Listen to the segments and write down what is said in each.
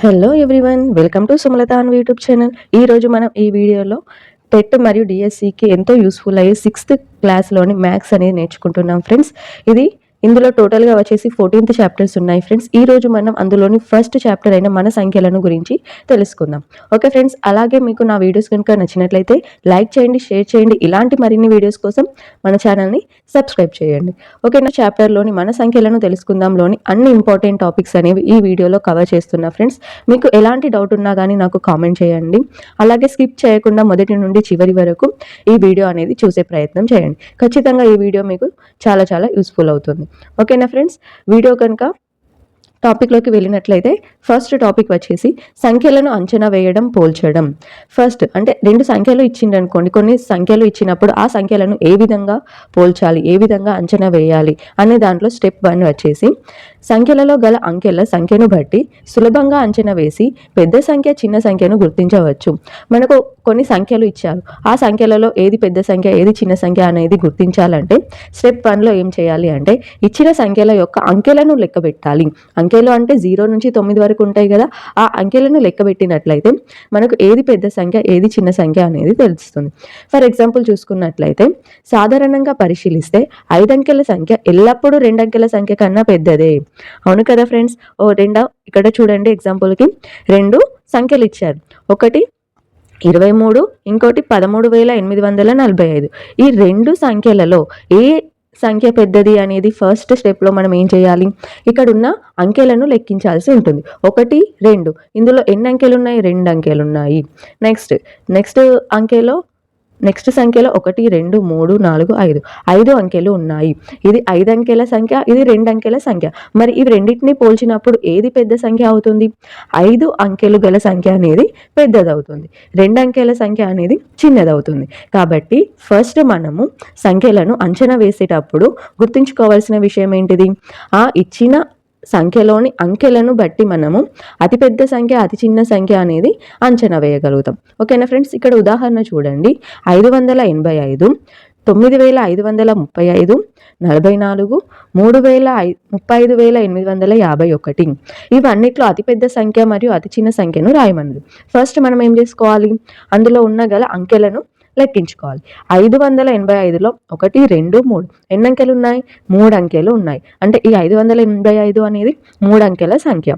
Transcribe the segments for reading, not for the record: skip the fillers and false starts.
Hello everyone, welcome to Sumalatha an YouTube channel. ఈరోజు మనం ఈ వీడియోలో టెట్ మరియు డిఎస్సికి ఎంతో యూస్ఫుల్ అయ్యే 6th క్లాస్లోని మ్యాథ్స్ అనేది నేర్చుకుంటున్నాం ఫ్రెండ్స్. ఇందులో టోటల్గా వచ్చేసి 14th చాప్టర్స్ ఉన్నాయి ఫ్రెండ్స్. ఈ రోజు మనం అందులోని ఫస్ట్ చాప్టర్ అయిన మన సంఖ్యలను గురించి తెలుసుకుందాం. ఓకే ఫ్రెండ్స్, అలాగే మీకు నా వీడియోస్ కనుక నచ్చినట్లయితే లైక్ చేయండి, షేర్ చేయండి. ఇలాంటి మరిన్ని వీడియోస్ కోసం మన ఛానల్ని సబ్స్క్రైబ్ చేయండి. ఓకేనా, చాప్టర్లోని మన సంఖ్యలను తెలుసుకుందాంలోని అన్ని ఇంపార్టెంట్ టాపిక్స్ అనేవి ఈ వీడియోలో కవర్ చేస్తున్నా ఫ్రెండ్స్. మీకు ఎలాంటి డౌట్ ఉన్నా కానీ నాకు కామెంట్ చేయండి. అలాగే స్కిప్ చేయకుండా మొదటి నుండి చివరి వరకు ఈ వీడియో అనేది చూసే ప్రయత్నం చేయండి. ఖచ్చితంగా ఈ వీడియో మీకు చాలా చాలా యూస్ఫుల్ అవుతుంది. ఓకేనా ఫ్రెండ్స్, వీడియో కనుక టాపిక్లోకి వెళ్ళినట్లయితే ఫస్ట్ టాపిక్ వచ్చేసి సంఖ్యలను అంచనా వేయడం, పోల్చడం. ఫస్ట్ అంటే రెండు సంఖ్యలు ఇచ్చిండనుకోండి, కొన్ని సంఖ్యలు ఇచ్చినప్పుడు ఆ సంఖ్యలను ఏ విధంగా పోల్చాలి, ఏ విధంగా అంచనా వేయాలి అనే దాంట్లో స్టెప్ 1 వచ్చేసి సంఖ్యలలో గల అంకెల సంఖ్యను బట్టి సులభంగా అంచనా వేసి పెద్ద సంఖ్య చిన్న సంఖ్యను గుర్తించవచ్చు. మనకు కొన్ని సంఖ్యలు ఇచ్చారు, ఆ సంఖ్యలలో ఏది పెద్ద సంఖ్య ఏది చిన్న సంఖ్య అనేది గుర్తించాలంటే స్టెప్ 1లో ఏం చేయాలి అంటే ఇచ్చిన సంఖ్యల యొక్క అంకెలను లెక్క పెట్టాలి. అంకెలు అంటే 0 నుంచి 9 వరకు ఉంటాయి కదా, ఆ అంకెలను లెక్క పెట్టినట్లయితే మనకు ఏది పెద్ద సంఖ్య ఏది చిన్న సంఖ్య అనేది తెలుస్తుంది. ఫర్ ఎగ్జాంపుల్ చూసుకున్నట్లయితే సాధారణంగా పరిశీలిస్తే 5 అంకెల సంఖ్య ఎల్లప్పుడూ 2 అంకెల సంఖ్య కన్నా పెద్దదే. అవును కదా ఫ్రెండ్స్. ఇక్కడ చూడండి, ఎగ్జాంపుల్కి 2 సంఖ్యలు ఇచ్చారు, ఒకటి 23, ఇంకోటి 13,845. ఈ రెండు సంఖ్యలలో ఏ సంఖ్య పెద్దది అనేది ఫస్ట్ స్టెప్లో మనం ఏం చేయాలి, ఇక్కడ ఉన్న అంకెలను లెక్కించాల్సి ఉంటుంది. 1, 2, ఇందులో ఎన్ని అంకెలు ఉన్నాయి, 2 అంకెలు ఉన్నాయి. నెక్స్ట్ సంఖ్యలో 1, 2, 3, 4, 5 5 అంకెలు ఉన్నాయి. ఇది 5 అంకెల సంఖ్య, ఇది 2 అంకెల సంఖ్య. మరి ఇవి రెండింటిని పోల్చినప్పుడు ఏది పెద్ద సంఖ్య అవుతుంది? 5 అంకెలు గల సంఖ్య అనేది పెద్దదవుతుంది, 2 అంకెల సంఖ్య అనేది చిన్నదవుతుంది. కాబట్టి ఫస్ట్ మనము సంఖ్యలను అంచనా వేసేటప్పుడు గుర్తుంచుకోవాల్సిన విషయం ఏంటిది, ఆ ఇచ్చిన సంఖ్యలోని అంకెలను బట్టి మనము అతిపెద్ద సంఖ్య అతి చిన్న సంఖ్య అనేది అంచనా వేయగలుగుతాం. ఓకేనా ఫ్రెండ్స్, ఇక్కడ ఉదాహరణ చూడండి. 585, 9535, 44, 35,851. ఇవన్నిట్లో అతిపెద్ద సంఖ్య మరియు అతి చిన్న సంఖ్యను రాయమన్నది. ఫస్ట్ మనం ఏం చేసుకోవాలి, అందులో ఉన్న గల అంకెలను లెక్కించుకోవాలి. 585లో 1, 2, 3 ఎన్ని అంకెలు ఉన్నాయి, 3 అంకెలు ఉన్నాయి. అంటే ఈ 585 అనేది 3 అంకెల సంఖ్య.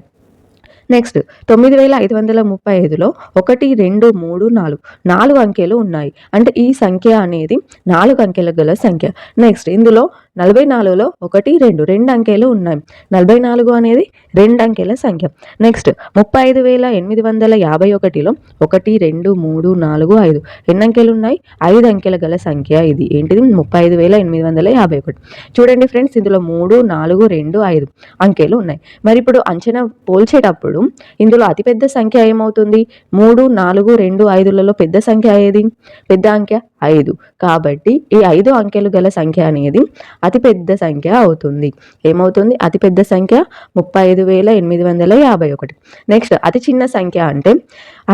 నెక్స్ట్ 9535లో 1, 2, 3, 4 అంకెలు ఉన్నాయి. అంటే ఈ సంఖ్య అనేది 4 అంకెల గల సంఖ్య. నెక్స్ట్ ఇందులో 44లో 1, 2 అంకెలు ఉన్నాయి. 44 అనేది 2 అంకెల సంఖ్య. నెక్స్ట్ 35,851లో 1, 2, 3, 4, 5 ఎన్ని అంకెలు ఉన్నాయి, 5 అంకెల గల సంఖ్య. ఇది ఏంటిది, 35,851. చూడండి ఫ్రెండ్స్, ఇందులో 3, 4, 2, 5 అంకెలు ఉన్నాయి. మరి ఇప్పుడు అంచనా పోల్చేటప్పుడు ఇందులో అతిపెద్ద సంఖ్య ఏమవుతుంది, 3, 4, 2, 5లలో పెద్ద సంఖ్య ఏది, పెద్ద అంకె 5. కాబట్టి ఈ 5 అంకెలు గల సంఖ్య అనేది అతిపెద్ద సంఖ్య అవుతుంది. ఏమవుతుంది, అతిపెద్ద సంఖ్య 35,851. నెక్స్ట్ అతి చిన్న సంఖ్య అంటే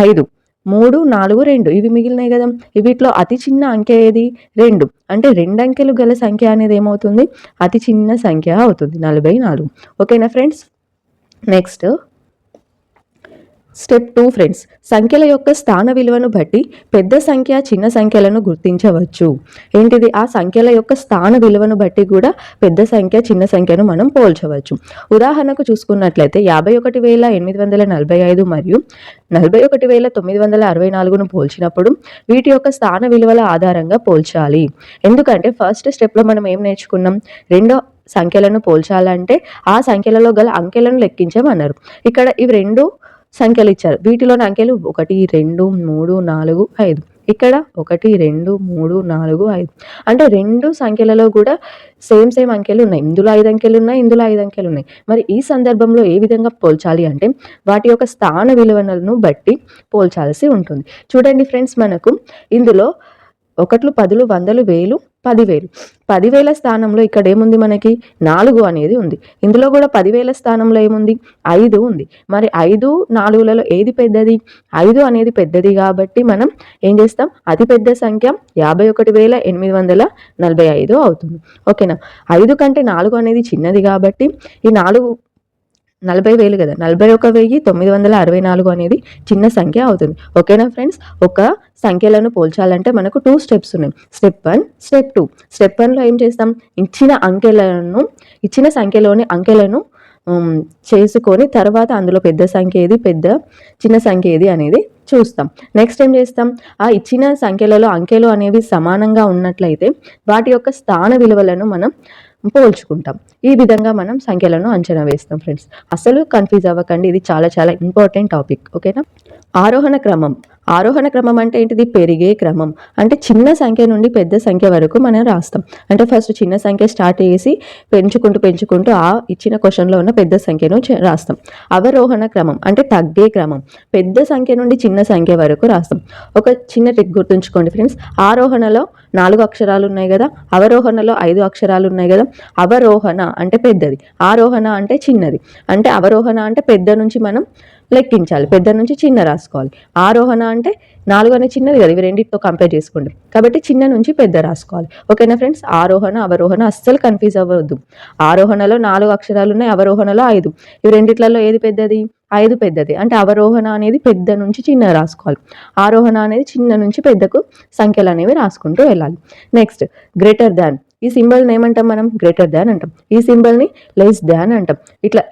5, 3, 4, 2 ఇవి మిగిలినాయి కదా, వీటిలో అతి చిన్న అంకె ఏది, 2. అంటే 2 అంకెలు గల సంఖ్య అనేది ఏమవుతుంది, అతి చిన్న సంఖ్య అవుతుంది, 44. ఓకేనా ఫ్రెండ్స్. నెక్స్ట్ స్టెప్ 2 ఫ్రెండ్స్, సంఖ్యల యొక్క స్థాన విలువను బట్టి పెద్ద సంఖ్య చిన్న సంఖ్యలను గుర్తించవచ్చు. ఏంటిది, ఆ సంఖ్యల యొక్క స్థాన విలువను బట్టి కూడా పెద్ద సంఖ్య చిన్న సంఖ్యను మనం పోల్చవచ్చు. ఉదాహరణకు చూసుకున్నట్లయితే 51,845 మరియు 41,964ను పోల్చినప్పుడు వీటి యొక్క స్థాన విలువల ఆధారంగా పోల్చాలి. ఎందుకంటే ఫస్ట్ స్టెప్లో మనం ఏం నేర్చుకున్నాం, రెండో సంఖ్యలను పోల్చాలంటే ఆ సంఖ్యలలో గల అంకెలను లెక్కించమన్నారు. ఇక్కడ ఇవి 2 సంఖ్యలు ఇచ్చారు, వీటిలోని అంకెలు 1, 2, 3, 4, 5. ఇక్కడ 1, 2, 3, 4, 5. అంటే 2 సంఖ్యలలో కూడా సేమ్ అంకెలు ఉన్నాయి. ఇందులో 5 అంకెలు ఉన్నాయి, ఇందులో 5 అంకెలు ఉన్నాయి. మరి ఈ సందర్భంలో ఏ విధంగా పోల్చాలి అంటే వాటి యొక్క స్థాన విలువలను బట్టి పోల్చాల్సి ఉంటుంది. చూడండి ఫ్రెండ్స్, మనకు ఇందులో 1, 10, 100, 1000, 10,000. 10,000 స్థానంలో ఇక్కడ ఏముంది, మనకి 4 అనేది ఉంది. ఇందులో కూడా 10,000 స్థానంలో ఏముంది, 5 ఉంది. మరి 5, 4లలో ఏది పెద్దది, 5 అనేది పెద్దది. కాబట్టి మనం ఏం చేస్తాం, అతి పెద్ద సంఖ్య 51,845 అవుతుంది. ఓకేనా, 5 కంటే 4 అనేది చిన్నది కాబట్టి ఈ 4 40,000 కదా, 41,964 అనేది చిన్న సంఖ్య అవుతుంది. ఓకేనా ఫ్రెండ్స్? ఒక సంఖ్యలను పోల్చాలంటే మనకు 2 స్టెప్స్ ఉన్నాయి. Step 1, step 2. స్టెప్ 1లో ఏం చేస్తాం, ఇచ్చిన సంఖ్యలోని అంకెలను చేసుకొని తర్వాత అందులో పెద్ద సంఖ్య ఏది, చిన్న సంఖ్య ఏది అనేది చూస్తాం. నెక్స్ట్ ఏం చేస్తాం, ఆ ఇచ్చిన సంఖ్యలలో అంకెలు అనేవి సమానంగా ఉన్నట్లయితే వాటి యొక్క స్థాన విలువలను మనం పోల్చుకుంటాం. ఈ విధంగా మనం సంఖ్యలను అంచనా వేస్తాం ఫ్రెండ్స్. అసలు కన్ఫ్యూజ్ అవ్వకండి, ఇది చాలా చాలా ఇంపార్టెంట్ టాపిక్. ఓకేనా? ఆరోహణ క్రమం అంటే ఏంటిది? పెరిగే క్రమం. అంటే చిన్న సంఖ్య నుండి పెద్ద సంఖ్య వరకు మనం రాస్తాం. అంటే ఫస్ట్ చిన్న సంఖ్య స్టార్ట్ చేసి పెంచుకుంటూ ఆ ఇచ్చిన క్వశ్చన్లో ఉన్న పెద్ద సంఖ్యను రాస్తాం. అవరోహణ క్రమం అంటే తగ్గే క్రమం. పెద్ద సంఖ్య నుండి చిన్న సంఖ్య వరకు రాస్తాం. ఒక చిన్న ట్రిక్ గుర్తుంచుకోండి ఫ్రెండ్స్. ఆరోహణలో 4 అక్షరాలు ఉన్నాయి కదా, అవరోహణలో 5 అక్షరాలు ఉన్నాయి కదా. అవరోహణ అంటే పెద్దది, ఆరోహణ అంటే చిన్నది. అంటే అవరోహణ అంటే పెద్ద నుంచి మనం లెక్కించాలి, పెద్ద నుంచి చిన్న రాసుకోవాలి. ఆరోహణ అంటే 4 అనేది చిన్నది కదా, ఇవి రెండింటితో కంపేర్ చేసుకోండి. కాబట్టి చిన్న నుంచి పెద్ద రాసుకోవాలి. ఓకేనా ఫ్రెండ్స్? ఆరోహణ అవరోహణ అస్సలు కన్ఫ్యూజ్ అవ్వద్దు. ఆరోహణలో 4 అక్షరాలు ఉన్నాయి, అవరోహణలో 5. ఇవి రెండిట్లలో ఏది పెద్దది? 5 పెద్దది. అంటే అవరోహణ అనేది పెద్ద నుంచి చిన్న రాసుకోవాలి, ఆరోహణ అనేది చిన్న నుంచి పెద్దకు సంఖ్యలు అనేవి రాసుకుంటూ వెళ్ళాలి. Next greater than. ఈ సింబల్ని ఏమంటాం మనం? గ్రేటర్ దాన్ అంటాం. ఈ సింబల్ని లెస్ దాన్ అంటాం. ఇట్లా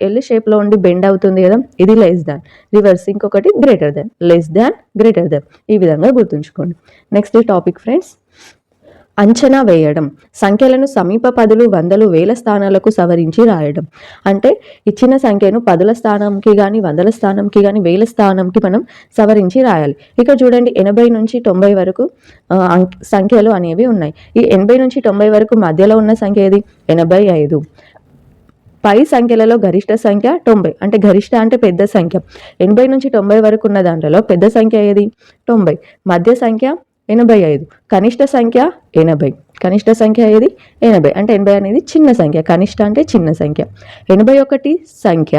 ఎల్ షేప్లో ఉండి బెండ్ అవుతుంది కదా, ఇది లెస్ దాన్. రివర్స్ ఇంకొకటి greater than, less than, greater than. ఈ విధంగా గుర్తుంచుకోండి. నెక్స్ట్ టాపిక్ ఫ్రెండ్స్, అంచనా వేయడం. సంఖ్యలను సమీప పదులు, వందలు, వేల స్థానాలకు సవరించి రాయడం. అంటే ఇచ్చిన సంఖ్యను పదుల స్థానంకి కానీ, వందల స్థానంకి కానీ, వేల స్థానంకి మనం సవరించి రాయాలి. ఇక్కడ చూడండి, 80 నుంచి 90 వరకు సంఖ్యలు అనేవి ఉన్నాయి. ఈ 80 నుంచి 90 వరకు మధ్యలో ఉన్న సంఖ్య ఏది? 85. పై సంఖ్యలలో గరిష్ట సంఖ్య 90. అంటే గరిష్ట అంటే పెద్ద సంఖ్య. 80 నుంచి 90 వరకు ఉన్న దాంట్లో పెద్ద సంఖ్య ఏది? 90. మధ్య సంఖ్య 85. కనిష్ట సంఖ్య 80. కనిష్ట సంఖ్య ఏది? 80. అంటే 80 అనేది చిన్న సంఖ్య, కనిష్ట అంటే చిన్న సంఖ్య. 81 సంఖ్య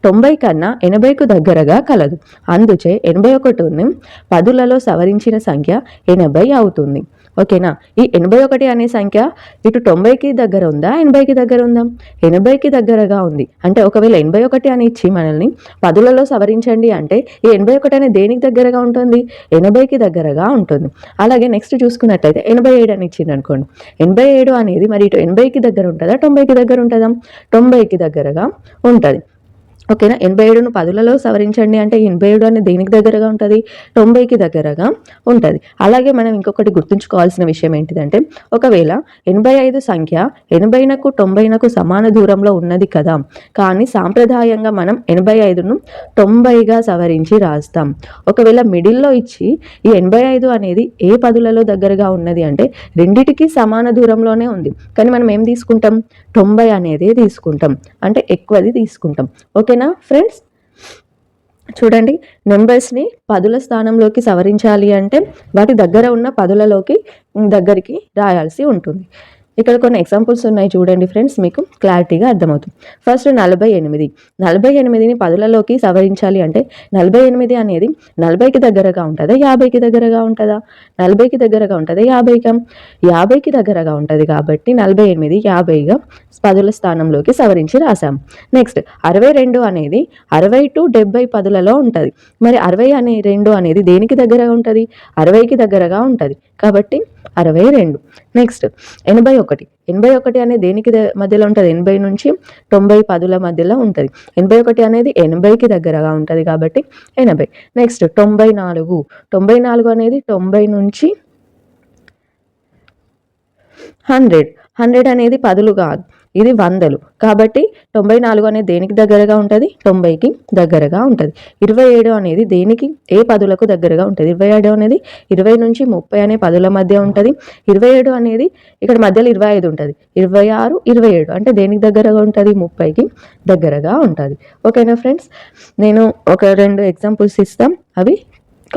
90 కన్నా 80కు దగ్గరగా కలదు. అందుచే 81ని పదులలో సవరించిన సంఖ్య 80 అవుతుంది. ఓకేనా? ఈ 81 అనే సంఖ్య ఇటు 90కి దగ్గర ఉందా, 80కి దగ్గర ఉందా? 80కి దగ్గరగా ఉంది. అంటే ఒకవేళ 81 అని ఇచ్చి మనల్ని పదులలో సవరించండి అంటే ఈ 81 అనేది దేనికి దగ్గరగా ఉంటుంది? 80కి దగ్గరగా ఉంటుంది. అలాగే నెక్స్ట్ చూసుకున్నట్లయితే 87 అని ఇచ్చింది అనుకోండి. 87 అనేది మరి ఇటు 80కి దగ్గర ఉంటుందా, 90కి దగ్గర ఉంటుందా? 90కి దగ్గరగా ఉంటుంది. ఓకేనా? 87ను పదులలో సవరించండి అంటే 87 అనేది దేనికి దగ్గరగా ఉంటుంది? 90కి దగ్గరగా ఉంటుంది. అలాగే మనం ఇంకొకటి గుర్తుంచుకోవాల్సిన విషయం ఏంటిదంటే, ఒకవేళ 85 సంఖ్య 80నకు 90నకు సమాన దూరంలో ఉన్నది కదా, కానీ సాంప్రదాయంగా మనం 85ను 90గా సవరించి రాస్తాం. ఒకవేళ మిడిల్లో ఇచ్చి ఈ 85 అనేది ఏ పదులలో దగ్గరగా ఉన్నది అంటే రెండిటికి సమాన దూరంలోనే ఉంది, కానీ మనం ఏం తీసుకుంటాం? 90 అనేది తీసుకుంటాం, అంటే ఎక్కువది తీసుకుంటాం. ఓకేనా ఫ్రెండ్స్? చూడండి, నెంబర్స్ని పదుల స్థానంలోకి సవరించాలి అంటే వాటి దగ్గర ఉన్న పదులలోకి దగ్గరికి రాయాల్సి ఉంటుంది. ఇక్కడ కొన్ని ఎగ్జాంపుల్స్ ఉన్నాయి చూడండి ఫ్రెండ్స్, మీకు క్లారిటీగా అర్థమవుతుంది. ఫస్ట్ 48. 48ని పదులలోకి సవరించాలి అంటే 48 అనేది 40కి దగ్గరగా ఉంటుందా, 50కి దగ్గరగా ఉంటుందా? 40కి దగ్గరగా ఉంటుందా, 50కి? 50కి దగ్గరగా ఉంటుంది. కాబట్టి 48 50గా పదుల స్థానంలోకి సవరించి రాసాం. నెక్స్ట్ 62 అనేది 60 to 70 పదులలో ఉంటుంది. మరి 60 అనే 2 అనేది దేనికి దగ్గరగా ఉంటుంది? 60కి దగ్గరగా ఉంటుంది. కాబట్టి 62. నెక్స్ట్ 81 అనేది దేనికి మధ్యలో ఉంటుంది? 80 నుంచి 90 పదుల మధ్యలో ఉంటుంది. 81 అనేది 80కి దగ్గరగా ఉంటుంది కాబట్టి 80. నెక్స్ట్ 94 అనేది 90 నుంచి 100 అనేది పదులు కాదు, ఇది వందలు. కాబట్టి 94 అనేది దేనికి దగ్గరగా ఉంటుంది? 90కి దగ్గరగా ఉంటుంది. 27 అనేది దేనికి, ఏ పదులకు దగ్గరగా ఉంటుంది? 27 అనేది 20 నుంచి 30 అనే పదుల మధ్య ఉంటుంది. 27 అనేది ఇక్కడ మధ్యలో 25 ఉంటుంది. 26, 27 అంటే దేనికి దగ్గరగా ఉంటుంది? 30కి దగ్గరగా ఉంటుంది. ఓకేనా ఫ్రెండ్స్? నేను ఒక 2 ఎగ్జాంపుల్స్ ఇస్తాం, అవి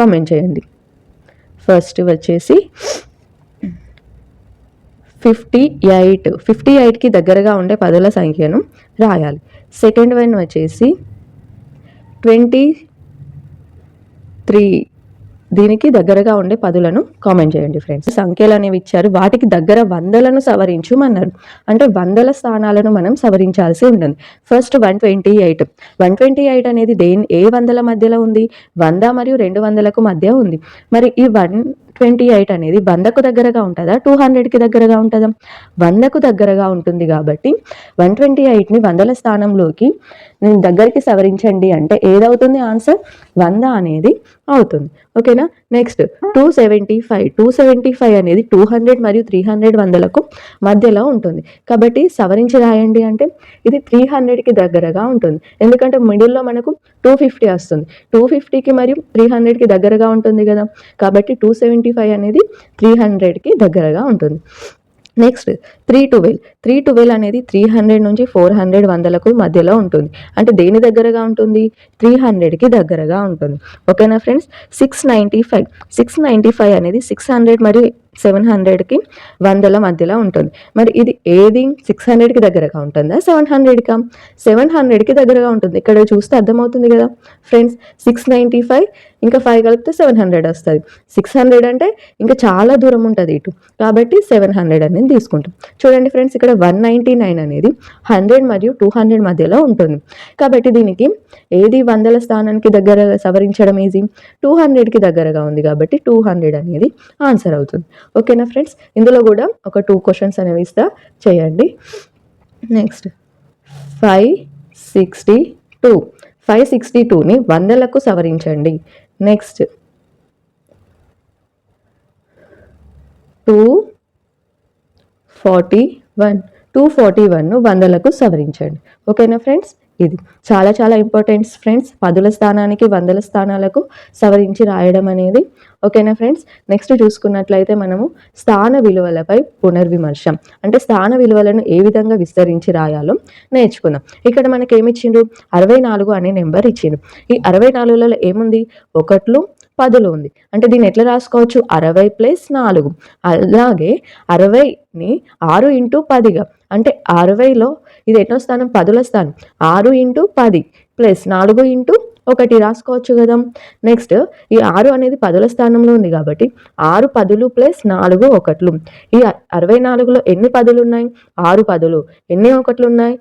కామెంట్ చేయండి. ఫస్ట్ వచ్చేసి 58కి దగ్గరగా ఉండే పదుల సంఖ్యను రాయాలి. సెకండ్ వన్ వచ్చేసి 23. దీనికి దగ్గరగా ఉండే పదులను కామెంట్ చేయండి ఫ్రెండ్స్. సంఖ్యలు అనేవి ఇచ్చారు, వాటికి దగ్గర వందలను సవరించమన్నారు. అంటే వందల స్థానాలను మనం సవరించాల్సి ఉంటుంది. ఫస్ట్ 128. 128 అనేది ఏ వందల మధ్యలో ఉంది? 100 మరియు 200లకు మధ్య ఉంది. మరి ఈ 128 అనేది 100కు దగ్గరగా ఉంటుందా, 200కి దగ్గరగా ఉంటుందా? 100కు దగ్గరగా ఉంటుంది కాబట్టి 128ని వందల స్థానంలోకి దగ్గరికి సవరించండి అంటే ఏదవుతుంది ఆన్సర్? 100 అనేది అవుతుంది. ఓకేనా. నెక్స్ట్ 275. 275 అనేది 200 మరియు 300 వందలకు మధ్యలో ఉంటుంది కాబట్టి సవరించి రాయండి అంటే ఇది 300కి దగ్గరగా ఉంటుంది. ఎందుకంటే మిడిల్లో మనకు 250 వస్తుంది. 250కి మరియు 300కి దగ్గరగా ఉంటుంది కదా, కాబట్టి 275 అనేది 300కి దగ్గరగా ఉంటుంది. నెక్స్ట్ 312. 312 అనేది 300 నుంచి 400 వందలకు మధ్యలో ఉంటుంది. అంటే దేని దగ్గరగా ఉంటుంది? 300కి దగ్గరగా ఉంటుంది. ఓకేనా ఫ్రెండ్స్. 695. 695 అనేది 600 మరియు 700కి వందల మధ్యలో ఉంటుంది. మరి ఇది ఏది 600కి దగ్గరగా ఉంటుందా, 700కా? 700కి దగ్గరగా ఉంటుంది. ఇక్కడ చూస్తే అర్థమవుతుంది కదా ఫ్రెండ్స్. 695 ఇంకా 5 కలిపితే 700 వస్తుంది. 600 అంటే ఇంకా చాలా దూరం ఉంటుంది ఇటు, కాబట్టి 700 అనేది తీసుకుంటాం. చూడండి ఫ్రెండ్స్, ఇక్కడ 199 అనేది 100 మరియు 200 మధ్యలో ఉంటుంది. కాబట్టి దీనికి ఏది వందల స్థానానికి దగ్గర సవరించడం ఈజీ? 200కి దగ్గరగా ఉంది కాబట్టి 200 అనేది ఆన్సర్ అవుతుంది. ఓకేనా ఫ్రెండ్స్. ఇందులో కూడా ఒక 2 క్వశ్చన్స్ అనేవి ఇస్తా, చేయండి. నెక్స్ట్ 562. 562ని వందలకు సవరించండి. నెక్స్ట్ 241. 241ను వందలకు సవరించండి. ఓకేనా ఫ్రెండ్స్. ఇది చాలా చాలా ఇంపార్టెంట్ ఫ్రెండ్స్, పదుల స్థానానికి వందల స్థానాలకు సవరించి రాయడం అనేది. ఓకేనా ఫ్రెండ్స్. నెక్స్ట్ చూసుకున్నట్లయితే మనము స్థాన విలువలపై పునర్విమర్శ, అంటే స్థాన విలువలను ఏ విధంగా విస్తరించి రాయాలో నేర్చుకుందాం. ఇక్కడ మనకి ఏమి ఇచ్చిండ్రు? 64 అనే నెంబర్ ఇచ్చిండ్రు. ఈ 64లలో ఏముంది? ఒకట్లు పదులు ఉంది. అంటే దీన్ని ఎట్లా రాసుకోవచ్చు? 60 + 4. అలాగే 60ని 6 × 10గా, అంటే 60లో ఇది ఎన్నో స్థానం? పదుల స్థానం. 6 × 10 + 4 × 1 రాసుకోవచ్చు కదా. నెక్స్ట్ ఈ 6 అనేది పదుల స్థానంలో ఉంది కాబట్టి 6 పదులు + 4 ఒకట్లు. ఈ 64లో ఎన్ని పదులు ఉన్నాయి? 6 పదులు. ఎన్ని ఒకట్లు ఉన్నాయి?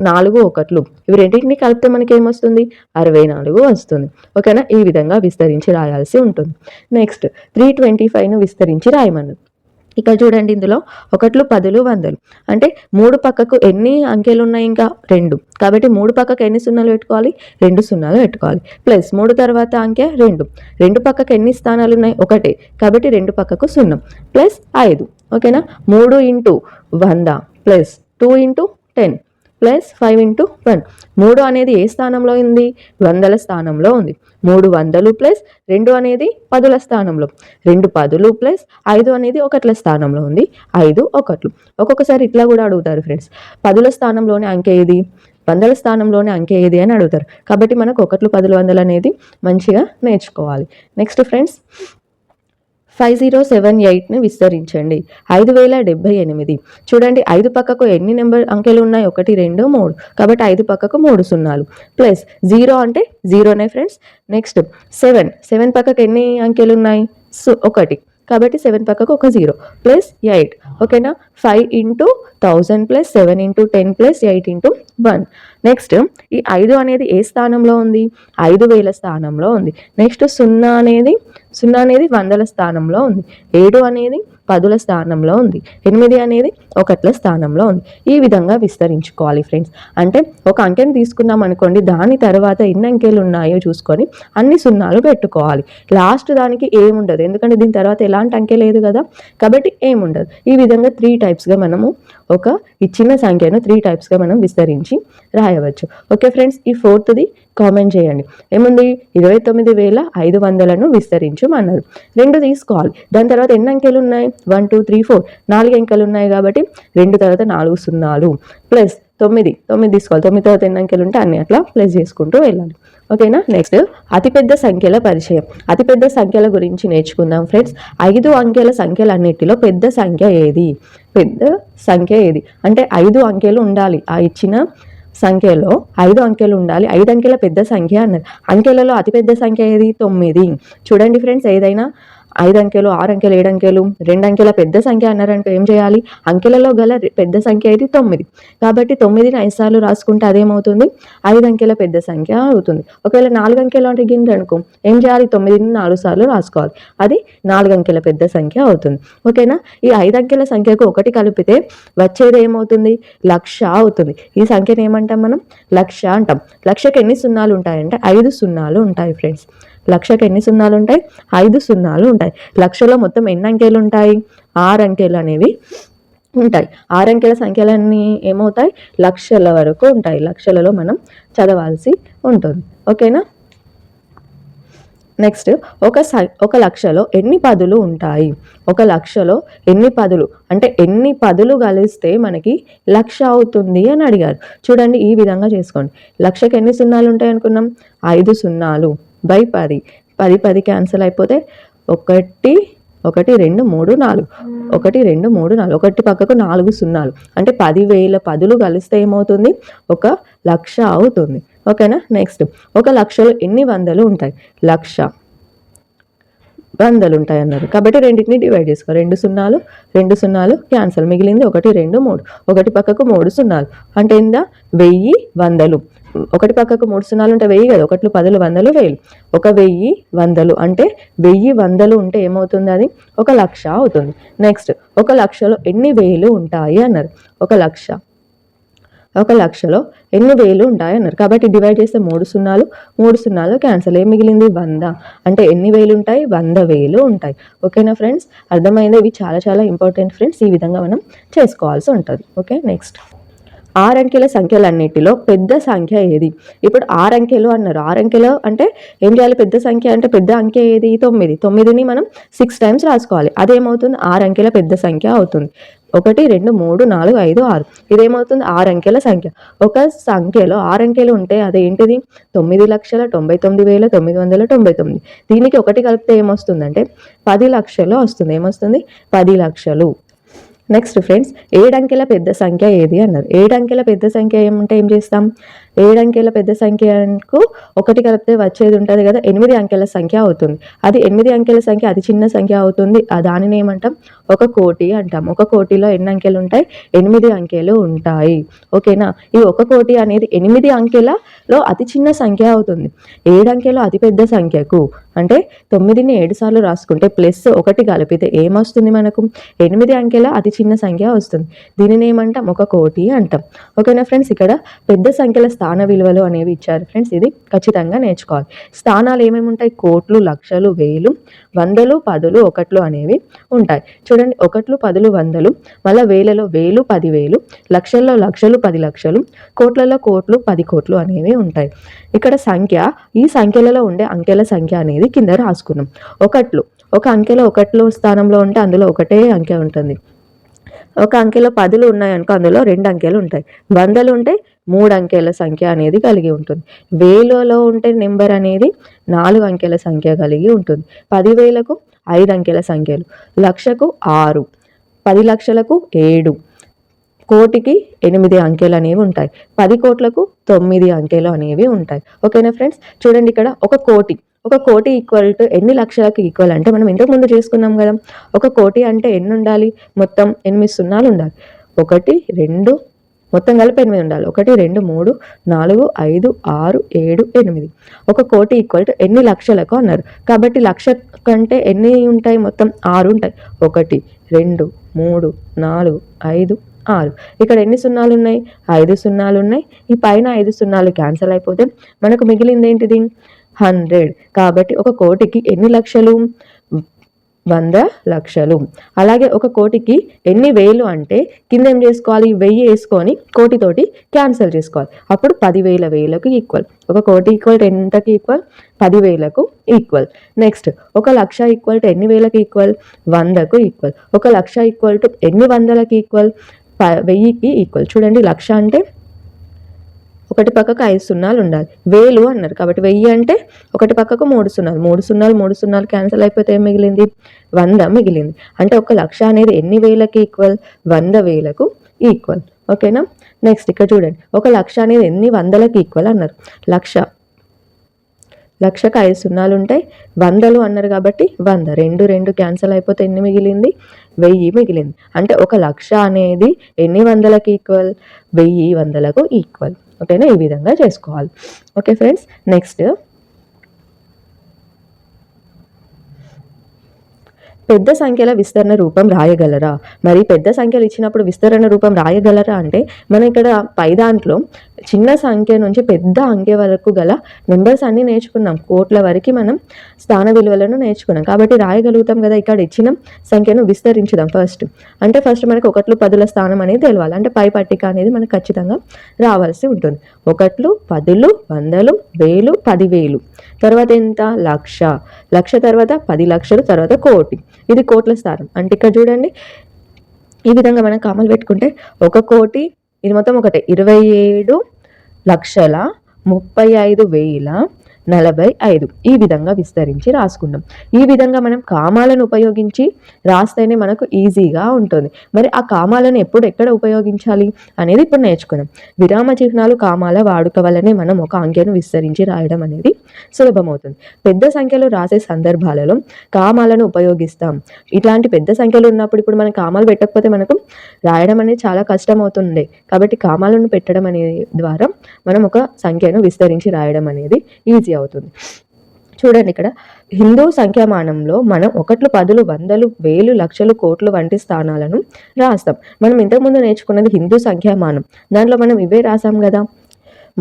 4 ఒకట్లు. ఇవి రెండింటిని కలిపితే మనకి ఏమొస్తుంది? 64 వస్తుంది. ఓకేనా. ఈ విధంగా విస్తరించి రాయాల్సి ఉంటుంది. నెక్స్ట్ 325ను విస్తరించి రాయమన్నారు. ఇక్కడ చూడండి, ఇందులో ఒకట్లు పదులు వందలు, అంటే 3 పక్కకు ఎన్ని అంకెలు ఉన్నాయి? ఇంకా 2. కాబట్టి 3 పక్కకు ఎన్ని సున్నాలు పెట్టుకోవాలి? 2 సున్నాలు పెట్టుకోవాలి. ప్లస్ 3 తర్వాత అంకె 2. 2 పక్కకు ఎన్ని స్థానాలు ఉన్నాయి? 1. కాబట్టి 2 పక్కకు 0 ప్లస్ 5. ఓకేనా. 3 × 100 ప్లస్ 2 × 10 ప్లస్ 5 × 1. 3 అనేది ఏ స్థానంలో ఉంది? వందల స్థానంలో ఉంది. 3 వందలు ప్లస్ 2 అనేది పదుల స్థానంలో. 2 పదులు ప్లస్ 5 అనేది ఒకట్ల స్థానంలో ఉంది. 5 ఒకట్లు. ఒక్కొక్కసారి ఇట్లా కూడా అడుగుతారు ఫ్రెండ్స్, పదుల స్థానంలోని అంకె ఏది, వందల స్థానంలోని అంకె ఏది అని అడుగుతారు. కాబట్టి మనకు ఒకట్లు పదులు వందలు అనేది మంచిగా నేర్చుకోవాలి. నెక్స్ట్ ఫ్రెండ్స్ 5078ని విస్తరించండి. 5078. చూడండి, 5 పక్కకు ఎన్ని అంకెలు ఉన్నాయి? 1 2 3. కాబట్టి 5 పక్కకు 3 సున్నాలు ప్లస్ 0 అంటే 0నే ఫ్రెండ్స్. నెక్స్ట్ 7 పక్కకు ఎన్ని అంకెలు ఉన్నాయి? 1. కాబట్టి 7 పక్కకు ఒక 0 ప్లస్ 8. ఓకేనా. 5 × 1000 ప్లస్ 7 × 10 ప్లస్ 8 × 1. నెక్స్ట్ ఈ 5 అనేది ఏ స్థానంలో ఉంది? 5000 స్థానంలో ఉంది. నెక్స్ట్ 0 అనేది వందల స్థానంలో ఉంది. 7 అనేది పదుల స్థానంలో ఉంది. 8 అనేది ఒకట్ల స్థానంలో ఉంది. ఈ విధంగా విస్తరించుకోవాలి ఫ్రెండ్స్. అంటే ఒక అంకెని తీసుకున్నాం అనుకోండి, దాని తర్వాత ఎన్ని అంకెలు ఉన్నాయో చూసుకొని అన్ని సున్నాలు పెట్టుకోవాలి. లాస్ట్ దానికి ఏముండదు, ఎందుకంటే దీని తర్వాత ఎలాంటి అంకె లేదు కదా, కాబట్టి ఏముండదు. ఈ విధంగా 3 టైప్స్గా మనము ఒక ఇచ్చిన సంఖ్యను 3 టైప్స్గా మనం విస్తరించి రాయవచ్చు. Okay friends. ఈ 4థది కామెంట్ చేయండి. ఏముంది? 29,500ను విస్తరించమన్నారు. 2 తీసుకోవాలి. దాని తర్వాత ఎన్ని అంకెలు ఉన్నాయి? 1 2 3 4. 4 అంకెలు ఉన్నాయి కాబట్టి 2 తర్వాత 4 సున్నాలు ప్లస్ 9 తీసుకోవాలి. 9 తర్వాత ఎన్ని అంకెలు ఉంటే అన్ని అట్లా ప్లస్ చేసుకుంటూ వెళ్ళాలి. ఓకేనా. నెక్స్ట్ అతిపెద్ద సంఖ్యల పరిచయం. అతిపెద్ద సంఖ్యల గురించి నేర్చుకుందాం ఫ్రెండ్స్. 5 అంకెల సంఖ్యలన్నిటిలో పెద్ద సంఖ్య ఏది? పెద్ద సంఖ్య ఏది అంటే 5 అంకెలు ఉండాలి ఆ ఇచ్చిన సంఖ్యలో 5 అంకెలు ఉండాలి, 5 అంకెల పెద్ద సంఖ్య అన్నారు. అంకెలలో అతిపెద్ద సంఖ్య ఏది? 9. చూడండి ఫ్రెండ్స్, ఏదైనా 5 అంకెలు, 6 అంకెలు, 7 అంకెలు, 2 అంకెల పెద్ద సంఖ్య అన్నారంటే ఏం చేయాలి? అంకెలలో గల పెద్ద సంఖ్య ఏది? 9. కాబట్టి 9ని 5 సార్లు రాసుకుంటే అదేమవుతుంది? 5 అంకెల పెద్ద సంఖ్య అవుతుంది. ఒకవేళ 4 అంకెలు అడిగింది అనుకో, ఏం చేయాలి? 9ని 4 సార్లు రాసుకోవాలి, అది 4 అంకెల పెద్ద సంఖ్య అవుతుంది. ఓకేనా? ఈ 5 అంకెల సంఖ్యకు 1 కలిపితే వచ్చేది ఏమవుతుంది? 1,00,000 అవుతుంది. ఈ సంఖ్యను ఏమంటాం మనం? 1,00,000 అంటాం. 1,00,000కి ఎన్ని సున్నాలు ఉంటాయంటే 5 సున్నాలు ఉంటాయి ఫ్రెండ్స్. 1,00,000కి ఎన్ని సున్నాలు ఉంటాయి? 5 సున్నాలు ఉంటాయి. 1,00,000లో మొత్తం ఎన్ని అంకెలు ఉంటాయి? 6 అంకెలు అనేవి ఉంటాయి. 6 అంకెల సంఖ్యలన్నీ ఏమవుతాయి? లక్షల వరకు ఉంటాయి. లక్షలలో మనం చదవాల్సి ఉంటుంది. ఓకేనా? నెక్స్ట్, ఒక లక్షలో ఎన్ని పదులు ఉంటాయి? 1,00,000లో ఎన్ని పదులు అంటే ఎన్ని పదులు కలిస్తే మనకి 1,00,000 అవుతుంది అని అడిగారు. చూడండి, ఈ విధంగా చేసుకోండి. 1,00,000కి ఎన్ని సున్నాలు ఉంటాయి అనుకున్నాం? 5 సున్నాలు బై 10. 10 క్యాన్సిల్ అయిపోతే 1 1 2 3 4 1 2 3 4 ఒకటి పక్కకు 4 సున్నాలు అంటే 10,000 పదులు కలిస్తే ఏమవుతుంది? 1,00,000 అవుతుంది. ఓకేనా? నెక్స్ట్, 1,00,000లో ఎన్ని వందలు ఉంటాయి? 1,00,000 వందలు ఉంటాయి అన్నారు. కాబట్టి రెండింటిని డివైడ్ చేసుకో. 2 సున్నాలు 2 సున్నాలు క్యాన్సల్, మిగిలింది 1 2 3. ఒకటి పక్కకు 3 సున్నాలు అంటే ఎంత? 1000 వందలు. ఒకటి పక్కకు 3 సున్నాలు ఉంటే 1000 కదా, 1 10 వందలు 1000. 1000 వందలు అంటే 1000 వందలు ఉంటే ఏమవుతుంది? అది 1,00,000 అవుతుంది. నెక్స్ట్, 1,00,000లో ఎన్ని వేలు ఉంటాయి అన్నారు. 1,00,000లో ఎన్ని వేలు ఉంటాయి అన్నారు. కాబట్టి డివైడ్ చేస్తే 3 సున్నాలు 3 సున్నాలు క్యాన్సల్, ఏం మిగిలింది? 100. అంటే ఎన్ని వేలు ఉంటాయి? 100,000 ఉంటాయి. ఓకేనా ఫ్రెండ్స్? అర్థమైంది. ఇవి చాలా చాలా ఇంపార్టెంట్ ఫ్రెండ్స్. ఈ విధంగా మనం చేసుకోవాల్సి ఉంటుంది. ఓకే, నెక్స్ట్, 6 అంకెల సంఖ్యలన్నిటిలో పెద్ద సంఖ్య ఏది? ఇప్పుడు 6 అంకెలు అన్నారు. 6 అంకెలు అంటే ఏం చేయాలి? పెద్ద సంఖ్య అంటే పెద్ద అంకె ఏది? 9. 9ని మనం 6 టైమ్స్ రాసుకోవాలి. అదేమవుతుంది? 6 అంకెల పెద్ద సంఖ్య అవుతుంది. 1 2 3 4 5 6. ఇదేమవుతుంది? 6 అంకెల సంఖ్య. ఒక సంఖ్యలో 6 అంకెలు ఉంటే అదేంటిది? 9,99,999. దీనికి 1 కలిపితే ఏమొస్తుందంటే 10 లక్షలు వస్తుంది. ఏమొస్తుంది? 10 లక్షలు. నెక్స్ట్ ఫ్రెండ్స్, 7 అంకెల పెద్ద సంఖ్య ఏది అన్నారు. 7 అంకెల పెద్ద సంఖ్య ఏమంటే ఏం చేస్తాం? 7 అంకెల పెద్ద సంఖ్యకు 1 కలిపితే వచ్చేది ఉంటుంది కదా, 8 అంకెల సంఖ్య అవుతుంది. అది 8 అంకెల సంఖ్య అతి చిన్న సంఖ్య అవుతుంది. దానిని ఏమంటాం? 1 కోటి అంటాం. 1 కోటిలో ఎన్ని అంకెలు ఉంటాయి? 8 అంకెలు ఉంటాయి. ఓకేనా? ఈ 1 కోటి అనేది 8 అంకెలలో అతి చిన్న సంఖ్య అవుతుంది. 7 అంకెలో అతి పెద్ద సంఖ్యకు అంటే 9ని 7 సార్లు రాసుకుంటే ప్లస్ 1 కలిపితే ఏమొస్తుంది మనకు? 8 అంకెల అతి చిన్న సంఖ్య వస్తుంది. దీనిని ఏమంటాం? 1 కోటి అంటాం. ఓకేనా ఫ్రెండ్స్? ఇక్కడ పెద్ద సంఖ్యల స్థాన విలువలు అనేవి ఇచ్చారు ఫ్రెండ్స్. ఇది ఖచ్చితంగా నేర్చుకోవాలి. స్థానాలు ఏమేమి ఉంటాయి? కోట్లు, లక్షలు, వేలు, వందలు, పదులు, ఒకట్లు అనేవి ఉంటాయి. చూడండి, ఒకట్లు, పదులు, వందలు, మళ్ళీ వేలలో వేలు, 10,000, లక్షల్లో లక్షలు, 10 లక్షలు, కోట్లలో కోట్లు, 10 కోట్లు అనేవి ఉంటాయి. ఇక్కడ సంఖ్య, ఈ సంఖ్యలలో ఉండే అంకెల సంఖ్య అనేది కింద రాసుకున్నాం. ఒకట్లు, ఒక అంకెలో ఒకట్లు స్థానంలో ఉంటే అందులో ఒకటే అంకె ఉంటుంది. ఒక అంకెలో 10లు ఉన్నాయనుకో, అందులో 2 అంకెలు ఉంటాయి. వందలు ఉంటే 3 అంకెల సంఖ్య అనేది కలిగి ఉంటుంది. వేలలో ఉంటే నెంబర్ అనేది 4 అంకెల సంఖ్య కలిగి ఉంటుంది. 10,000కు 5 అంకెల సంఖ్యలు, లక్షకు 6, 10 లక్షలకు 7, కోటికి 8 అంకెలు అనేవి ఉంటాయి. 10 కోట్లకు 9 అంకెలు అనేవి ఉంటాయి. ఓకేనా ఫ్రెండ్స్? చూడండి, ఇక్కడ ఒక కోటి ఈక్వల్ టు ఎన్ని లక్షలకు ఈక్వల్ అంటే మనం ఇంతకు ముందు చేసుకున్నాం కదా. 1 కోటి అంటే ఎన్ని ఉండాలి? మొత్తం 8 సున్నాలు ఉండాలి. 1 2 మొత్తం కలిపి 8 ఉండాలి. 1 2 3 4 5 6 7 8. 1 కోటి ఈక్వల్ టు ఎన్ని లక్షలకు అన్నారు. కాబట్టి లక్ష కంటే ఎన్ని ఉంటాయి? మొత్తం 6 ఉంటాయి. 1 2 3 4 5 6. ఇక్కడ ఎన్ని సున్నాలు ఉన్నాయి? 5 సున్నాలు ఉన్నాయి. ఈ పైన 5 సున్నాలు క్యాన్సల్ అయిపోతే మనకు మిగిలింది ఏంటిది? 100. కాబట్టి 1 కోటికి ఎన్ని లక్షలు? 100 లక్షలు. అలాగే 1 కోటికి ఎన్ని వేలు అంటే కింద ఏం చేసుకోవాలి? 1000 వేసుకొని కోటితోటి క్యాన్సిల్ చేసుకోవాలి. అప్పుడు 10,000 వేలకు ఈక్వల్. 1 కోటి ఈక్వల్ టు ఎంతకి ఈక్వల్? 10,000కు equal. Next, 1 lakh equal to ఎన్ని వేలకు ఈక్వల్? 100కు ఈక్వల్. 1 లక్ష ఈక్వల్ టు ఎన్ని వందలకి ఈక్వల్? 1000కి ఈక్వల్. చూడండి, లక్ష అంటే ఒకటి పక్కకు 5 సున్నాలు ఉండాలి. వేలు అన్నారు కాబట్టి 1000 అంటే ఒకటి పక్కకు 3 సున్నాలు, 3 సున్నాలు క్యాన్సిల్ అయిపోతే ఏం మిగిలింది? 100 మిగిలింది. అంటే 1 లక్ష అనేది ఎన్ని వేలకి ఈక్వల్? 100,000కు ఈక్వల్. ఓకేనా. నెక్స్ట్ ఇక్కడ చూడండి, ఒక లక్ష అనేది ఎన్ని వందలకు ఈక్వల్ అన్నారు. లక్షకు 5 సున్నాలు ఉంటాయి, వందలు అన్నారు కాబట్టి 100. 2 క్యాన్సల్ అయిపోతే ఎన్ని మిగిలింది? 1000 మిగిలింది. అంటే ఒక లక్ష అనేది ఎన్ని వందలకు ఈక్వల్? 1000 వందలకు ఈక్వల్. ఓకేనా, ఈ విధంగా చేసుకోవాలి. ఓకే ఫ్రెండ్స్, నెక్స్ట్ పెద్ద సంఖ్యల విస్తరణ రూపం రాయగలరా? మరి పెద్ద సంఖ్యలు ఇచ్చినప్పుడు విస్తరణ రూపం రాయగలరా అంటే మనం ఇక్కడ పై దాంట్లో చిన్న సంఖ్య నుంచి పెద్ద అంకె వరకు గల నెంబర్స్ అన్నీ నేర్చుకున్నాం. కోట్ల వరకు మనం స్థాన విలువలను నేర్చుకున్నాం కాబట్టి రాయగలుగుతాం కదా. ఇక్కడ ఇచ్చిన సంఖ్యను విస్తరించుదాం ఫస్ట్. అంటే ఫస్ట్ మనకు 1లు 10ల స్థానం అనేది తెలవాలి. అంటే పై పట్టిక అనేది మనకు ఖచ్చితంగా రావాల్సి ఉంటుంది. 1లు 10లు 100లు 1000 10,000 తర్వాత ఎంత? లక్ష తర్వాత 10 లక్షలు తర్వాత కోటి. ఇది కోట్ల స్థానం. అంటే ఇక్కడ చూడండి, ఈ విధంగా మనం కామలు పెట్టుకుంటే 1 కోటి, ఇది మొత్తం ఒకటే 27,35,45 ఈ విధంగా విస్తరించి రాసుకుందాం. ఈ విధంగా మనం కామాలను ఉపయోగించి రాస్తేనే మనకు ఈజీగా ఉంటుంది. మరి ఆ కామాలను ఎక్కడ ఉపయోగించాలి అనేది ఇప్పుడు నేర్చుకుందాం. విరామ చిహ్నాలు కామాల వాడుక వల్లనే మనం ఒక అంకెను విస్తరించి రాయడం అనేది సులభమవుతుంది. పెద్ద సంఖ్యలో రాసే సందర్భాలలో కామాలను ఉపయోగిస్తాం. ఇట్లాంటి పెద్ద సంఖ్యలు ఉన్నప్పుడు ఇప్పుడు మనం కామాలు పెట్టకపోతే మనకు రాయడం అనేది చాలా కష్టం అవుతుంది. కాబట్టి కామాలను పెట్టడం అనేది ద్వారా మనం ఒక సంఖ్యను విస్తరించి రాయడం అనేది ఈజీ అవుతుంది. చూడండి, ఇక్కడ హిందూ సంఖ్యామానంలో మనం 1లు 10లు 100లు 1000 లక్షలు కోట్లు వంటి స్థానాలను రాస్తాం. మనం ఇంతకుముందు నేర్చుకున్నది హిందూ సంఖ్యామానం, దాంట్లో మనం ఇవే రాసాం కదా.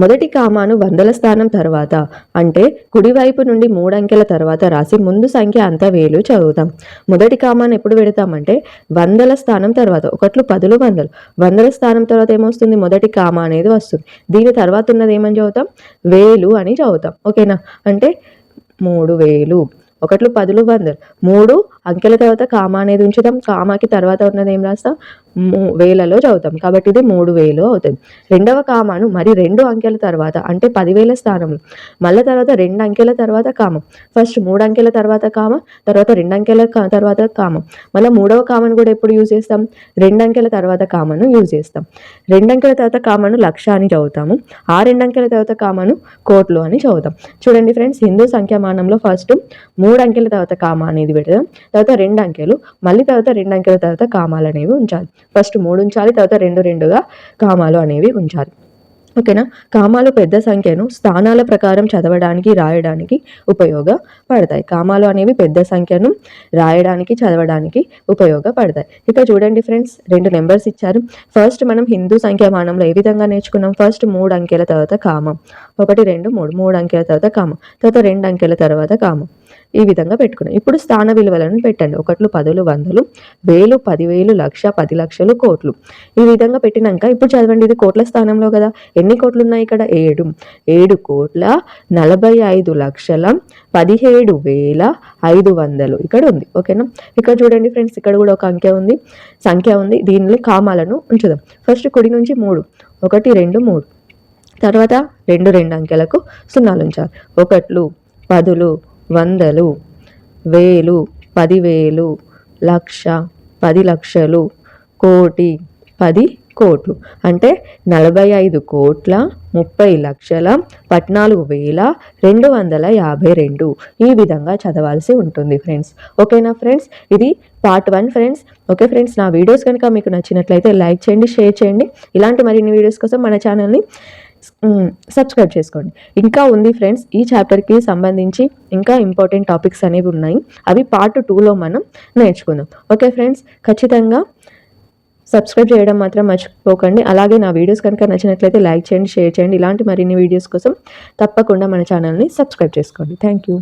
మొదటి కామాను వందల స్థానం తర్వాత అంటే కుడివైపు నుండి 3 అంకెల తర్వాత రాసి ముందు సంఖ్య అంతా 1000 చదువుతాం. మొదటి కామాను ఎప్పుడు పెడతామంటే వందల స్థానం తర్వాత. 1లు 10లు 100లు 100ల స్థానం తర్వాత ఏమొస్తుంది? మొదటి కామా అనేది వస్తుంది. దీని తర్వాత ఉన్నది ఏమని చదువుతాం? 1000 అని చదువుతాం. ఓకేనా, అంటే 3000. 1లు 10లు 100లు 3 అంకెల తర్వాత కామా అనేది ఉంచుతాం. కామాకి తర్వాత ఉన్నది ఏం రాస్తాం? 1000లో చదువుతాం. కాబట్టి ఇది 3000 అవుతుంది. రెండవ కామాను మరి 2 అంకెల తర్వాత అంటే 10,000 స్థానంలో మళ్ళీ తర్వాత 2 అంకెల తర్వాత కామం. ఫస్ట్ 3 అంకెల తర్వాత కామ, తర్వాత 2 అంకెల తర్వాత కామం. మళ్ళీ మూడవ కామను కూడా ఎప్పుడు యూజ్ చేస్తాం? 2 అంకెల తర్వాత కామను యూజ్ చేస్తాం. 2 అంకెల తర్వాత కామను లక్ష అని చదువుతాము. ఆ 2 అంకెల తర్వాత కామను కోట్లు అని చదువుతాం. చూడండి ఫ్రెండ్స్, హిందూ సంఖ్యామానంలో ఫస్ట్ 3 అంకెల తర్వాత కామా అనేది పెడదాం, తర్వాత 2 అంకెలు, మళ్ళీ తర్వాత 2 అంకెల తర్వాత కామాలు అనేవి ఉంచాలి. ఫస్ట్ 3 ఉంచాలి, తర్వాత 2గా కామాలు అనేవి ఉంచాలి. ఓకేనా. కామాలు పెద్ద సంఖ్యను స్థానాల ప్రకారం చదవడానికి రాయడానికి ఉపయోగపడతాయి. కామాలు అనేవి పెద్ద సంఖ్యను రాయడానికి చదవడానికి ఉపయోగపడతాయి. ఇక చూడండి ఫ్రెండ్స్, 2 నెంబర్స్ ఇచ్చారు. ఫస్ట్ మనం హిందూ సంఖ్యామానంలో ఏ విధంగా నేర్చుకున్నాం? ఫస్ట్ 3 అంకెల తర్వాత కామం, 1 2 3 3 అంకెల తర్వాత కామం, తర్వాత 2 అంకెల తర్వాత కామం. ఈ విధంగా పెట్టుకున్నాం. ఇప్పుడు స్థాన విలువలను పెట్టండి. 1లు 10లు 100లు 1000 10,000 లక్ష 10 లక్షలు కోట్లు. ఈ విధంగా పెట్టినాక ఇప్పుడు చదవండి, ఇది కోట్ల స్థానంలో కదా. ఎన్ని కోట్లు ఉన్నాయి ఇక్కడ? 7,45,17,500 ఇక్కడ ఉంది. ఓకేనా. ఇక్కడ చూడండి ఫ్రెండ్స్, ఇక్కడ కూడా ఒక సంఖ్య ఉంది. దీనిలో కామాలను ఉంచుదాం. ఫస్ట్ కుడి నుంచి 3 1 2 3 తర్వాత 2 అంకెలకు సున్నాలు ఉంచాలి. 1లు 10లు 100లు 1000 10,000 లక్ష 10 లక్షలు కోటి 10 కోట్లు. అంటే 45,30,14,252 ఈ విధంగా చదవాల్సి ఉంటుంది ఫ్రెండ్స్. ఓకేనా ఫ్రెండ్స్, ఇది పార్ట్ 1 ఫ్రెండ్స్. ఓకే ఫ్రెండ్స్, నా వీడియోస్ కనుక మీకు నచ్చినట్లయితే లైక్ చేయండి, షేర్ చేయండి. ఇలాంటి మరిన్ని వీడియోస్ కోసం మన ఛానల్ని సబ్స్క్రైబ్ చేసుకోండి. ఇంకా ఉంది ఫ్రెండ్స్, ఈ చాప్టర్కి సంబంధించి ఇంకా ఇంపార్టెంట్ టాపిక్స్ అనేవి ఉన్నాయి. అవి పార్ట్ 2లో మనం నేర్చుకుందాం. ఓకే ఫ్రెండ్స్, ఖచ్చితంగా సబ్స్క్రైబ్ చేయడం మాత్రం మర్చిపోకండి. అలాగే నా వీడియోస్ కనుక నచ్చినట్లయితే లైక్ చేయండి, షేర్ చేయండి. ఇలాంటి మరిన్ని వీడియోస్ కోసం తప్పకుండా మన ఛానల్ని సబ్స్క్రైబ్ చేసుకోండి. Thank you.